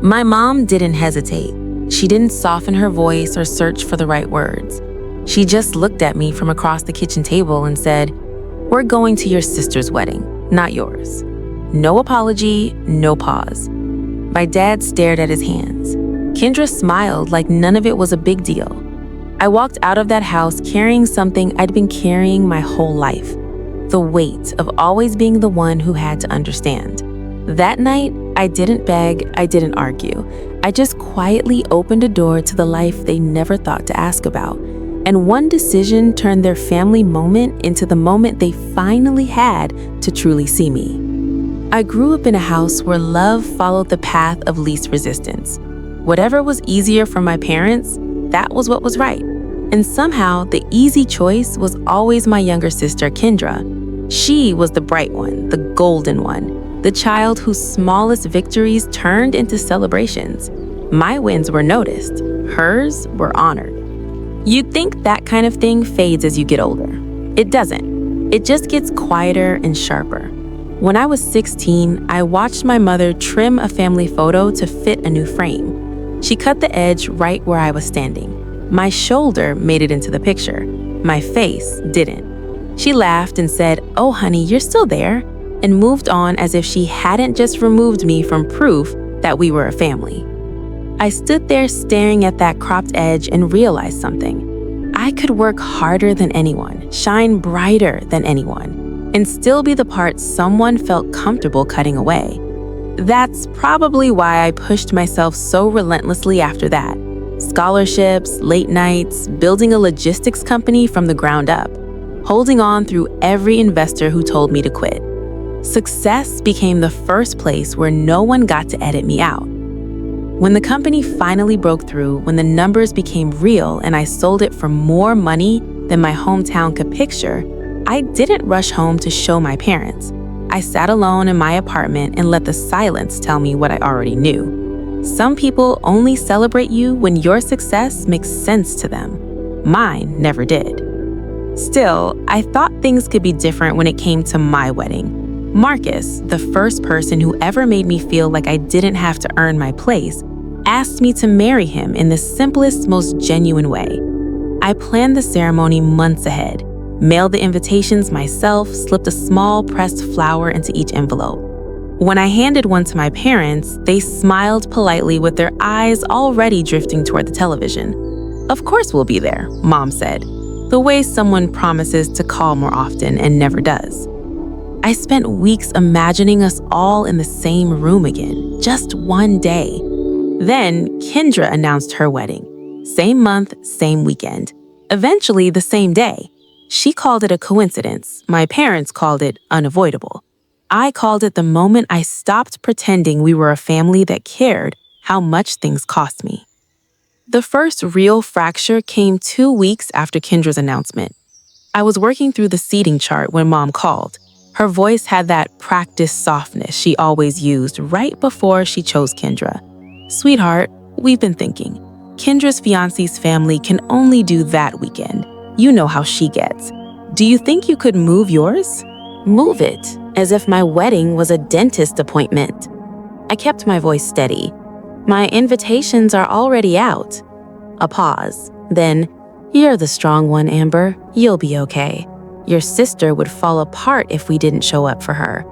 My mom didn't hesitate. She didn't soften her voice or search for the right words. She just looked at me from across the kitchen table and said, "We're going to your sister's wedding, not yours." No apology, no pause. My dad stared at his hands. Kendra smiled like none of it was a big deal. I walked out of that house carrying something I'd been carrying my whole life, the weight of always being the one who had to understand. That night, I didn't beg, I didn't argue. I just quietly opened a door to the life they never thought to ask about. And one decision turned their family moment into the moment they finally had to truly see me. I grew up in a house where love followed the path of least resistance. Whatever was easier for my parents, that was what was right. And somehow, the easy choice was always my younger sister, Kendra. She was the bright one, the golden one, the child whose smallest victories turned into celebrations. My wins were noticed, hers were honored. You'd think that kind of thing fades as you get older. It doesn't. It just gets quieter and sharper. When I was 16, I watched my mother trim a family photo to fit a new frame. She cut the edge right where I was standing. My shoulder made it into the picture. My face didn't. She laughed and said, "Oh, honey, you're still there," and moved on as if she hadn't just removed me from proof that we were a family. I stood there staring at that cropped edge and realized something. I could work harder than anyone, shine brighter than anyone, and still be the part someone felt comfortable cutting away. That's probably why I pushed myself so relentlessly after that. Scholarships, late nights, building a logistics company from the ground up, holding on through every investor who told me to quit. Success became the first place where no one got to edit me out. When the company finally broke through, when the numbers became real and I sold it for more money than my hometown could picture, I didn't rush home to show my parents. I sat alone in my apartment and let the silence tell me what I already knew. Some people only celebrate you when your success makes sense to them. Mine never did. Still, I thought things could be different when it came to my wedding. Marcus, the first person who ever made me feel like I didn't have to earn my place, asked me to marry him in the simplest, most genuine way. I planned the ceremony months ahead, mailed the invitations myself, slipped a small pressed flower into each envelope. When I handed one to my parents, they smiled politely with their eyes already drifting toward the television. "Of course we'll be there," Mom said, the way someone promises to call more often and never does. I spent weeks imagining us all in the same room again, just one day. Then Kendra announced her wedding. Same month, same weekend. Eventually the same day. She called it a coincidence. My parents called it unavoidable. I called it the moment I stopped pretending we were a family that cared how much things cost me. The first real fracture came 2 weeks after Kendra's announcement. I was working through the seating chart when Mom called. Her voice had that practiced softness she always used right before she chose Kendra. "Sweetheart, we've been thinking. Kendra's fiancé's family can only do that weekend. You know how she gets. Do you think you could move yours?" Move it, as if my wedding was a dentist appointment. I kept my voice steady. "My invitations are already out." A pause. Then, "You're the strong one, Amber. You'll be okay. Your sister would fall apart if we didn't show up for her."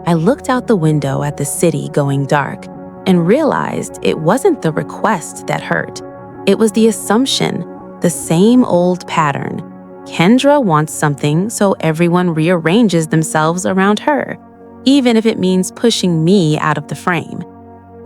I looked out the window at the city going dark and realized it wasn't the request that hurt. It was the assumption, the same old pattern. Kendra wants something, so everyone rearranges themselves around her, even if it means pushing me out of the frame.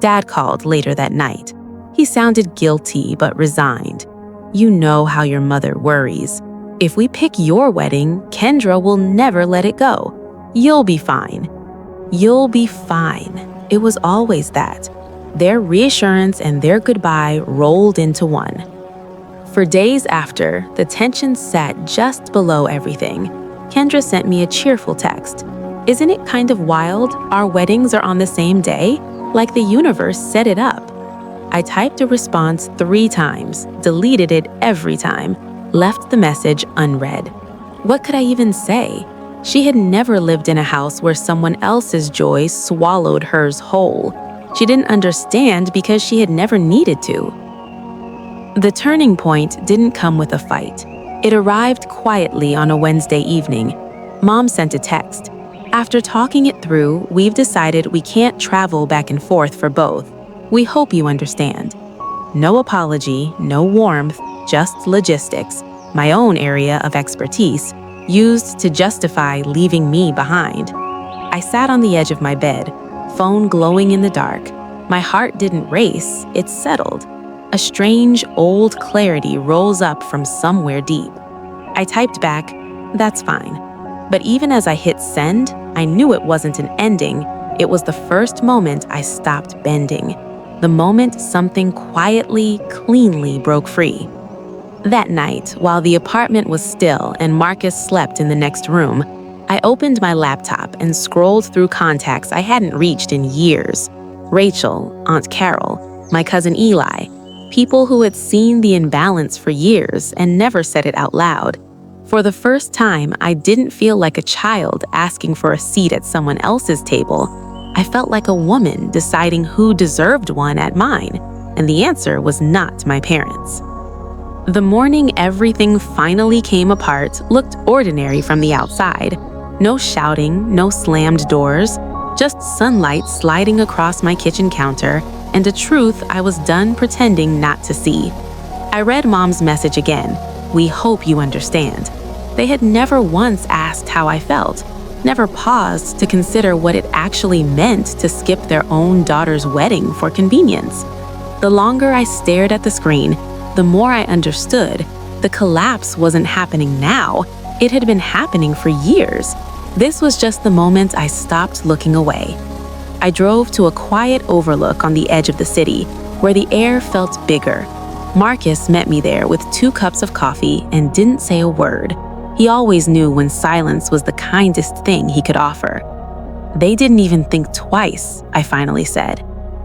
Dad called later that night. He sounded guilty but resigned. "You know how your mother worries. If we pick your wedding, Kendra will never let it go. You'll be fine." You'll be fine. It was always that. Their reassurance and their goodbye rolled into one. For days after, the tension sat just below everything. Kendra sent me a cheerful text. "Isn't it kind of wild? Our weddings are on the same day, like the universe set it up." I typed a response 3 times, deleted it every time, left the message unread. What could I even say? She had never lived in a house where someone else's joy swallowed hers whole. She didn't understand because she had never needed to. The turning point didn't come with a fight. It arrived quietly on a Wednesday evening. Mom sent a text. After talking it through, we've decided we can't travel back and forth for both. We hope you understand. No apology, no warmth, just logistics, my own area of expertise, used to justify leaving me behind. I sat on the edge of my bed, phone glowing in the dark. My heart didn't race, it settled. A strange, old clarity rolls up from somewhere deep. I typed back, "That's fine." But even as I hit send, I knew it wasn't an ending. It was the first moment I stopped bending. The moment something quietly, cleanly broke free. That night, while the apartment was still and Marcus slept in the next room, I opened my laptop and scrolled through contacts I hadn't reached in years. Rachel, Aunt Carol, my cousin Eli, people who had seen the imbalance for years and never said it out loud. For the first time, I didn't feel like a child asking for a seat at someone else's table. I felt like a woman deciding who deserved one at mine, and the answer was not my parents. The morning everything finally came apart looked ordinary from the outside. No shouting, no slammed doors, just sunlight sliding across my kitchen counter and a truth I was done pretending not to see. I read Mom's message again. "We hope you understand." They had never once asked how I felt, never paused to consider what it actually meant to skip their own daughter's wedding for convenience. The longer I stared at the screen, the more I understood. The collapse wasn't happening now. It had been happening for years. This was just the moment I stopped looking away. I drove to a quiet overlook on the edge of the city, where the air felt bigger. Marcus met me there with 2 cups of coffee and didn't say a word. He always knew when silence was the kindest thing he could offer. "They didn't even think twice," I finally said.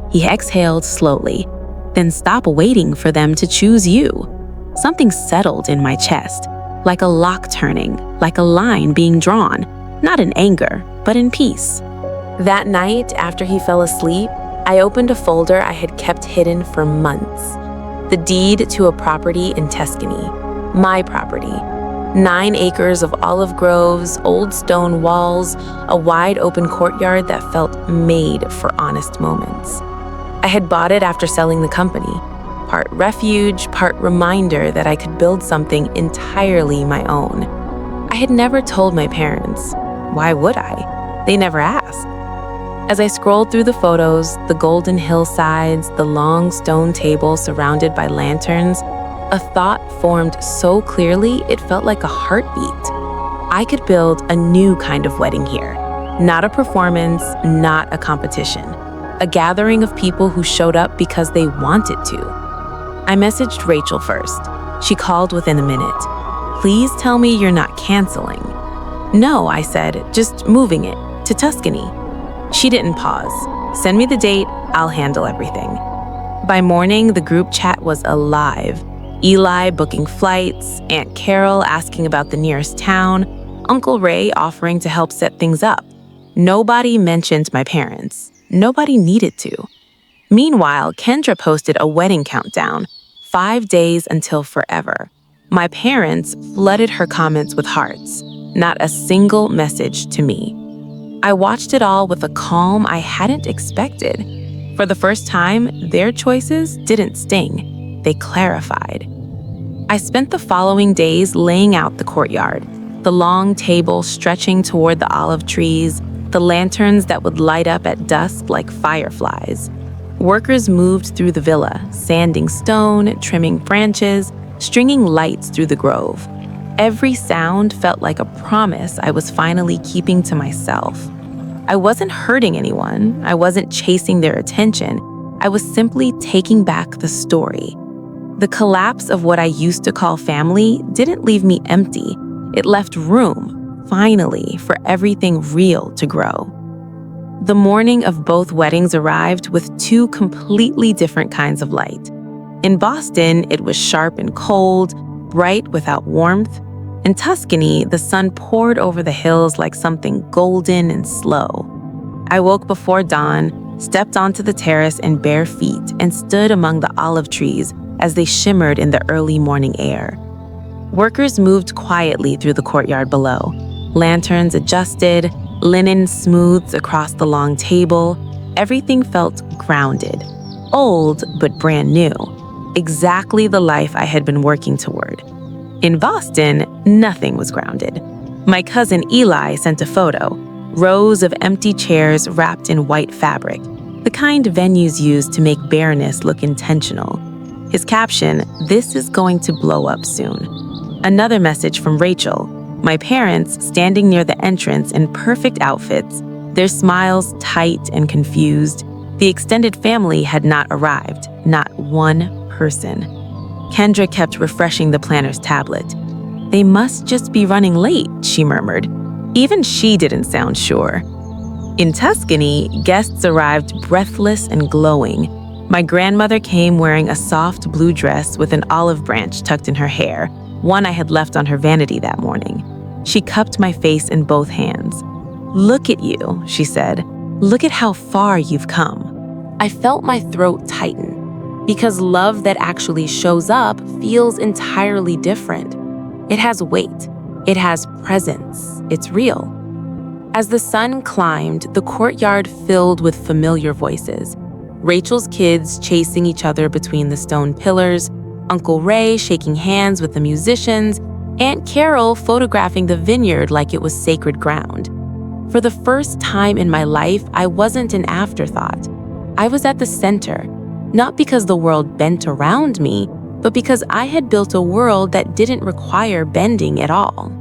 He exhaled slowly. "Then stop waiting for them to choose you." Something settled in my chest, like a lock turning, like a line being drawn, not in anger, but in peace. That night, after he fell asleep, I opened a folder I had kept hidden for months. The deed to a property in Tuscany, my property. 9 acres of olive groves, old stone walls, a wide open courtyard that felt made for honest moments. I had bought it after selling the company, part refuge, part reminder that I could build something entirely my own. I had never told my parents. Why would I? They never asked. As I scrolled through the photos, the golden hillsides, the long stone table surrounded by lanterns, a thought formed so clearly it felt like a heartbeat. I could build a new kind of wedding here. Not a performance, not a competition. A gathering of people who showed up because they wanted to. I messaged Rachel first. She called within a minute. "Please tell me you're not canceling." "No," I said, "just moving it to Tuscany." She didn't pause. "Send me the date, I'll handle everything." By morning, the group chat was alive. Eli booking flights, Aunt Carol asking about the nearest town, Uncle Ray offering to help set things up. Nobody mentioned my parents. Nobody needed to. Meanwhile, Kendra posted a wedding countdown, 5 days until forever. My parents flooded her comments with hearts, not a single message to me. I watched it all with a calm I hadn't expected. For the first time, their choices didn't sting. They clarified. I spent the following days laying out the courtyard, the long table stretching toward the olive trees, the lanterns that would light up at dusk like fireflies. Workers moved through the villa, sanding stone, trimming branches, stringing lights through the grove. Every sound felt like a promise I was finally keeping to myself. I wasn't hurting anyone. I wasn't chasing their attention. I was simply taking back the story. The collapse of what I used to call family didn't leave me empty. It left room, finally, for everything real to grow. The morning of both weddings arrived with 2 completely different kinds of light. In Boston, it was sharp and cold, bright without warmth. In Tuscany, the sun poured over the hills like something golden and slow. I woke before dawn, stepped onto the terrace in bare feet, and stood among the olive trees as they shimmered in the early morning air. Workers moved quietly through the courtyard below. Lanterns adjusted, linen smoothed across the long table. Everything felt grounded, old but brand new, exactly the life I had been working toward. In Boston, nothing was grounded. My cousin Eli sent a photo, rows of empty chairs wrapped in white fabric, the kind venues use to make bareness look intentional. His caption, "This is going to blow up soon." Another message from Rachel, my parents standing near the entrance in perfect outfits, their smiles tight and confused. The extended family had not arrived, not one person. Kendra kept refreshing the planner's tablet. "They must just be running late," she murmured. Even she didn't sound sure. In Tuscany, guests arrived breathless and glowing. My grandmother came wearing a soft blue dress with an olive branch tucked in her hair, one I had left on her vanity that morning. She cupped my face in both hands. "Look at you," she said. "Look at how far you've come." I felt my throat tighten, because love that actually shows up feels entirely different. It has weight. It has presence. It's real. As the sun climbed, the courtyard filled with familiar voices. Rachel's kids chasing each other between the stone pillars, Uncle Ray shaking hands with the musicians, Aunt Carol photographing the vineyard like it was sacred ground. For the first time in my life, I wasn't an afterthought. I was at the center, not because the world bent around me, but because I had built a world that didn't require bending at all.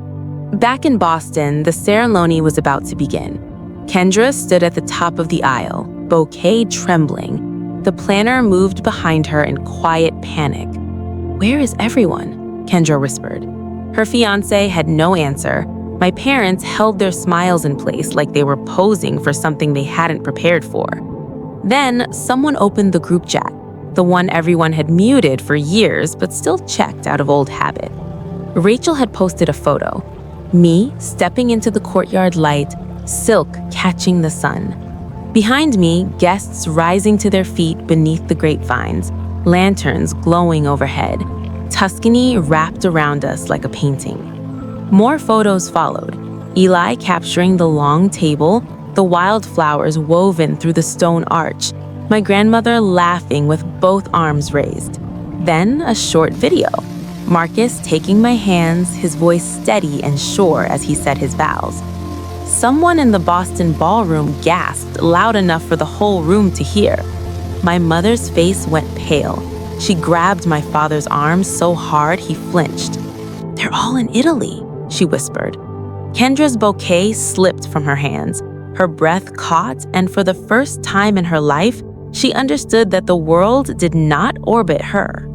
Back in Boston, the ceremony was about to begin. Kendra stood at the top of the aisle, bouquet trembling. The planner moved behind her in quiet panic. "Where is everyone?" Kendra whispered. Her fiancé had no answer. My parents held their smiles in place like they were posing for something they hadn't prepared for. Then someone opened the group chat, the one everyone had muted for years but still checked out of old habit. Rachel had posted a photo. Me stepping into the courtyard light, silk catching the sun. Behind me, guests rising to their feet beneath the grapevines, lanterns glowing overhead, Tuscany wrapped around us like a painting. More photos followed, Eli capturing the long table, the wildflowers woven through the stone arch, my grandmother laughing with both arms raised. Then a short video. Marcus taking my hands, his voice steady and sure as he said his vows. Someone in the Boston ballroom gasped loud enough for the whole room to hear. My mother's face went pale. She grabbed my father's arm so hard he flinched. "They're all in Italy," she whispered. Kendra's bouquet slipped from her hands. Her breath caught, and for the first time in her life, she understood that the world did not orbit her.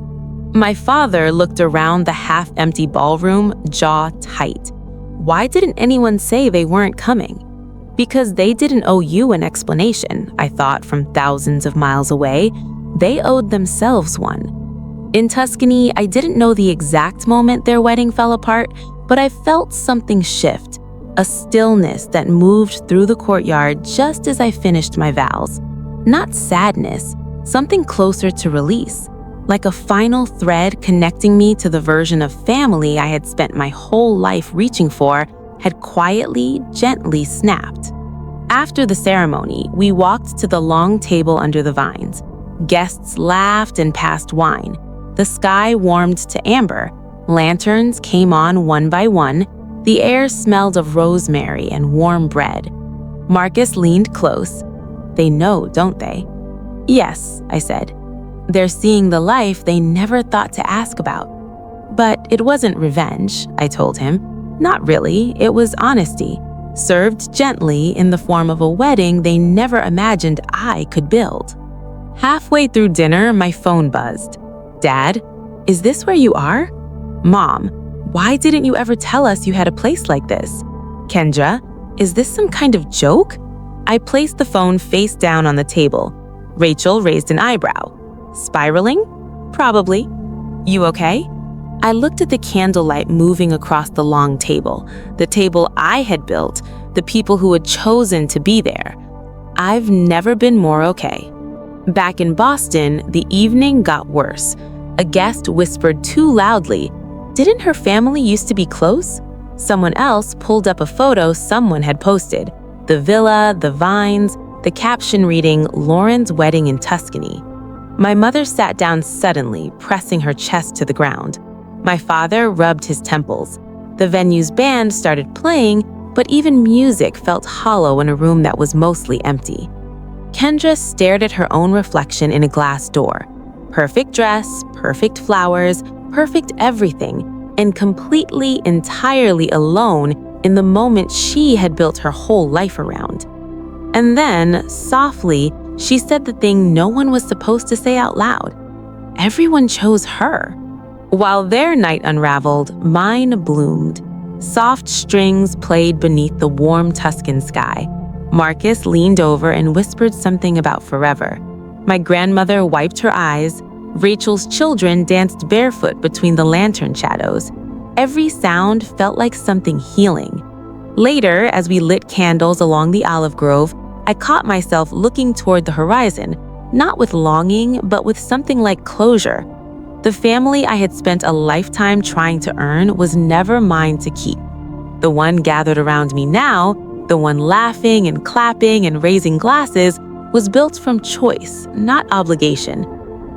My father looked around the half-empty ballroom, jaw tight. Why didn't anyone say they weren't coming? Because they didn't owe you an explanation, I thought from thousands of miles away. They owed themselves one. In Tuscany, I didn't know the exact moment their wedding fell apart, but I felt something shift, a stillness that moved through the courtyard just as I finished my vows. Not sadness, something closer to release. Like a final thread connecting me to the version of family I had spent my whole life reaching for had quietly, gently snapped. After the ceremony, we walked to the long table under the vines. Guests laughed and passed wine. The sky warmed to amber. Lanterns came on one by one. The air smelled of rosemary and warm bread. Marcus leaned close. "They know, don't they?" "Yes," I said. "They're seeing the life they never thought to ask about." But it wasn't revenge, I told him. Not really, it was honesty, served gently in the form of a wedding they never imagined I could build. Halfway through dinner, my phone buzzed. "Dad, is this where you are?" "Mom, why didn't you ever tell us you had a place like this?" "Kendra, is this some kind of joke?" I placed the phone face down on the table. Rachel raised an eyebrow. "Spiraling?" "Probably." "You okay?" I looked at the candlelight moving across the long table, the table I had built, the people who had chosen to be there. I've never been more okay. Back in Boston, the evening got worse. A guest whispered too loudly, "Didn't her family used to be close?" Someone else pulled up a photo someone had posted. The villa, the vines, the caption reading, "Lauren's wedding in Tuscany." My mother sat down suddenly, pressing her chest to the ground. My father rubbed his temples. The venue's band started playing, but even music felt hollow in a room that was mostly empty. Kendra stared at her own reflection in a glass door. Perfect dress, perfect flowers, perfect everything, and completely, entirely alone in the moment she had built her whole life around. And then, softly, she said the thing no one was supposed to say out loud. Everyone chose her. While their night unraveled, mine bloomed. Soft strings played beneath the warm Tuscan sky. Marcus leaned over and whispered something about forever. My grandmother wiped her eyes. Rachel's children danced barefoot between the lantern shadows. Every sound felt like something healing. Later, as we lit candles along the olive grove, I caught myself looking toward the horizon, not with longing, but with something like closure. The family I had spent a lifetime trying to earn was never mine to keep. The one gathered around me now, the one laughing and clapping and raising glasses, was built from choice, not obligation.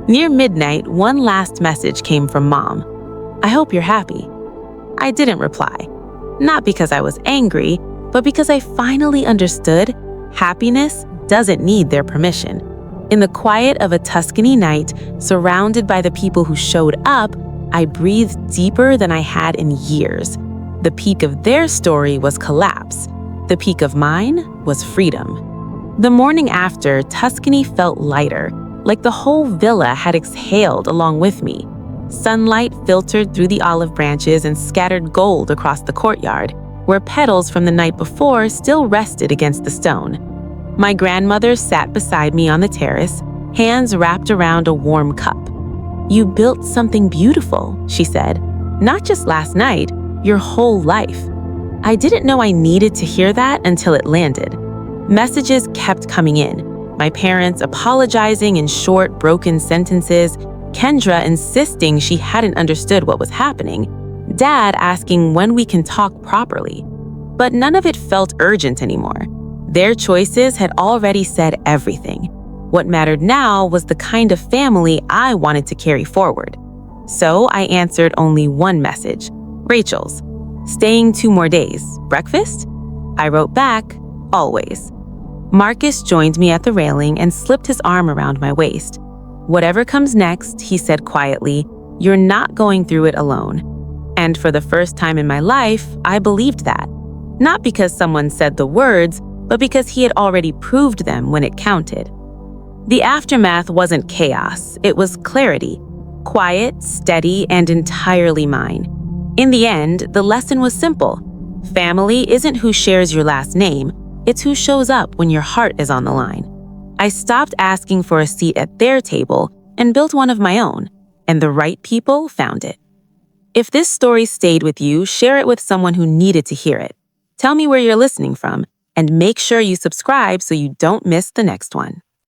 Near midnight, one last message came from Mom. "I hope you're happy." I didn't reply. Not because I was angry, but because I finally understood happiness doesn't need their permission. In the quiet of a Tuscany night, surrounded by the people who showed up, I breathed deeper than I had in years. The peak of their story was collapse. The peak of mine was freedom. The morning after, Tuscany felt lighter, like the whole villa had exhaled along with me. Sunlight filtered through the olive branches and scattered gold across the courtyard, where petals from the night before still rested against the stone. My grandmother sat beside me on the terrace, hands wrapped around a warm cup. "You built something beautiful," she said. "Not just last night, your whole life." I didn't know I needed to hear that until it landed. Messages kept coming in. My parents apologizing in short, broken sentences, Kendra insisting she hadn't understood what was happening, Dad asking when we can talk properly. But none of it felt urgent anymore. Their choices had already said everything. What mattered now was the kind of family I wanted to carry forward. So I answered only one message, Rachel's. "Staying 2 more days. Breakfast?" I wrote back, "Always." Marcus joined me at the railing and slipped his arm around my waist. "Whatever comes next," he said quietly, "you're not going through it alone." And for the first time in my life, I believed that. Not because someone said the words, but because he had already proved them when it counted. The aftermath wasn't chaos, it was clarity. Quiet, steady, and entirely mine. In the end, the lesson was simple. Family isn't who shares your last name, it's who shows up when your heart is on the line. I stopped asking for a seat at their table and built one of my own, and the right people found it. If this story stayed with you, share it with someone who needed to hear it. Tell me where you're listening from, and make sure you subscribe so you don't miss the next one.